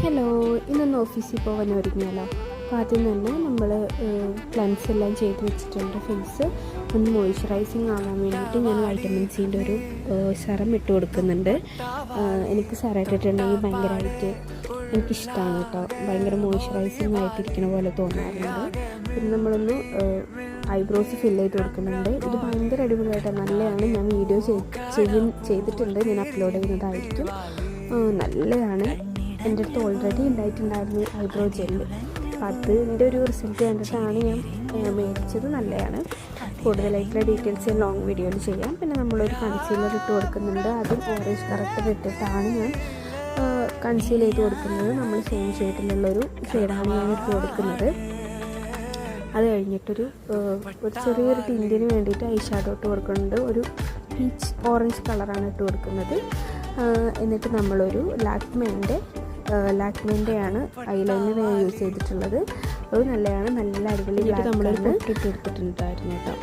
Hello, ഇന്നൊന്ന് ഓഫീസിൽ പോകാൻ ഒരുങ്ങിയാലോ. അപ്പോൾ ആദ്യം തന്നെ നമ്മൾ ക്ലൻസ് എല്ലാം ചെയ്ത് വെച്ചിട്ടുണ്ട്. ഫേസ് ഒന്ന് മോയ്സ്ചറൈസിങ് ആവാൻ വേണ്ടിയിട്ട് ഞാൻ വൈറ്റമിൻ സിൻ്റെ ഒരു സെറം ഇട്ട് കൊടുക്കുന്നുണ്ട്. എനിക്ക് സെറം ഇട്ടിട്ടുണ്ടെങ്കിൽ ഭയങ്കരമായിട്ട് എനിക്കിഷ്ടമാണ് കേട്ടോ. ഭയങ്കര മോയ്സ്ചറൈസിങ് ആയിട്ടിരിക്കണ പോലെ തോന്നാറുണ്ട്. പിന്നെ നമ്മളൊന്ന് ഐബ്രോസ് ഫില്ല് ചെയ്ത് കൊടുക്കുന്നുണ്ട്. ഇത് ഭയങ്കര അടിപൊളിയായിട്ട് നല്ലതാണ്. ഞാൻ വീഡിയോ ചെയ്തിട്ടുണ്ട്, ഞാൻ അപ്ലോഡ് ചെയ്യുന്നതായിരിക്കും. നല്ലതാണ്. എൻ്റെ അടുത്ത് ഓൾറെഡി ഉണ്ടായിട്ടുണ്ടായിരുന്നു ഐബ്രോ ജെല്ല്. അപ്പം അതിൻ്റെ ഒരു റിസൾട്ട് കണ്ടിട്ടാണ് ഞാൻ മേടിച്ചത്. നല്ലതാണ്. കൂടുതലായിട്ടുള്ള ഡീറ്റെയിൽസ് ലോങ് വീഡിയോയിൽ ചെയ്യാം. പിന്നെ നമ്മളൊരു കൺസീലർ ഇട്ട് കൊടുക്കുന്നുണ്ട്. അതും ഓറഞ്ച് കറക്റ്റർ ഇട്ടിട്ടാണ് ഞാൻ കൺസീൽ ചെയ്ത് കൊടുക്കുന്നത്. നമ്മൾ സെയിം ഷെയ്ഡിലുള്ളൊരു ഷെയ്ഡാണ് ഞാൻ ഇട്ട് കൊടുക്കുന്നത്. അത് കഴിഞ്ഞിട്ടൊരു ചെറിയൊരു ടിൻറ്റിന് വേണ്ടിയിട്ട് ഐ ഷാഡോ ഇട്ട് കൊടുക്കുന്നുണ്ട്. ഒരു പീച്ച് ഓറഞ്ച് കളറാണ് ഇട്ട് കൊടുക്കുന്നത്. എന്നിട്ട് നമ്മളൊരു ലാക്മേൻ്റെയാണ് ഐലൈനർ ഞാൻ യൂസ് ചെയ്തിട്ടുള്ളത്. അത് നല്ലതാണ്, നല്ല അടിപൊളി. നമ്മളൊരു പൊട്ടിട്ട് എടുത്തിട്ടുണ്ടായിരുന്നു കേട്ടോ.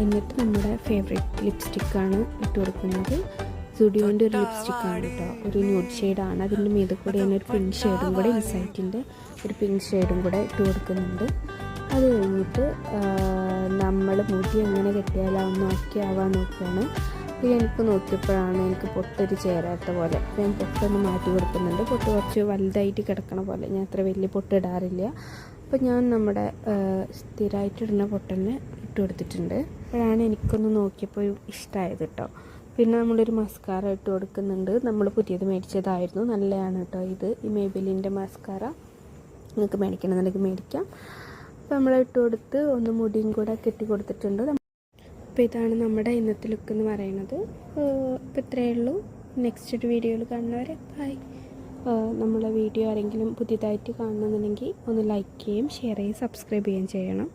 എന്നിട്ട് നമ്മുടെ ഫേവറേറ്റ് ലിപ്സ്റ്റിക്കാണ് ഇട്ട് കൊടുക്കുന്നത്. സുഡിയോൻ്റെ ഒരു ലിപ്സ്റ്റിക്കാണ് കേട്ടോ. ഒരു ന്യൂഡ് ഷെയ്ഡാണ്. അതിൻ്റെ മീതെ കൂടെ ഞാൻ ഒരു പിങ്ക് ഷെയ്ഡും കൂടെ, ഇൻസൈറ്റിൻ്റെ ഒരു പിങ്ക് ഷെയ്ഡും കൂടെ ഇട്ട് കൊടുക്കുന്നുണ്ട്. അത് കഴിഞ്ഞിട്ട് നമ്മൾ മുടി എങ്ങനെ കെട്ടിയാലാവുന്ന ഓക്കെ ആവാൻ നോക്കുകയാണ്. അപ്പോൾ എനിക്ക് നോക്കിയപ്പോഴാണ് എനിക്ക് പൊട്ടൊരു ചേരാത്ത പോലെ. അപ്പോൾ ഞാൻ പൊട്ടൊന്ന് മാറ്റി കൊടുക്കുന്നുണ്ട്. പൊട്ട് കുറച്ച് വലുതായിട്ട് കിടക്കണ പോലെ. ഞാൻ അത്ര വലിയ പൊട്ട് ഇടാറില്ല. അപ്പോൾ ഞാൻ നമ്മുടെ സ്ഥിരമായിട്ടിടുന്ന പൊട്ടന്നെ ഇട്ട് കൊടുത്തിട്ടുണ്ട്. അപ്പോഴാണ് എനിക്കൊന്ന് നോക്കിയപ്പോൾ ഇഷ്ടമായത് കേട്ടോ. പിന്നെ നമ്മളൊരു മസ്കാര ഇട്ട് കൊടുക്കുന്നുണ്ട്. നമ്മൾ പുതിയത് മേടിച്ചതായിരുന്നു. നല്ലതാണ് കേട്ടോ ഇത്. ഈ മേബിലിൻ്റെ മസ്കാര നിങ്ങൾക്ക് മേടിക്കണമെന്നുണ്ടെങ്കിൽ മേടിക്കാം. അപ്പോൾ നമ്മൾ ഇട്ട് കൊടുത്ത് ഒന്ന് മുടിയും കൂടെ കെട്ടി കൊടുത്തിട്ടുണ്ട്. അപ്പോൾ ഇതാണ് നമ്മുടെ ഇന്നത്തെ ലുക്ക് എന്ന് പറയുന്നത്. അപ്പോൾ ഇത്രയേ ഉള്ളൂ. നെക്സ്റ്റ് ഒരു വീഡിയോയിൽ കാണുന്നവരെ ബൈ. നമ്മളെ വീഡിയോ ആരെങ്കിലും പുതിയതായിട്ട് കാണണമെന്നുണ്ടെങ്കിൽ ഒന്ന് ലൈക്ക് ചെയ്യുകയും ഷെയർ ചെയ്യുകയും സബ്സ്ക്രൈബ് ചെയ്യുകയും ചെയ്യണം.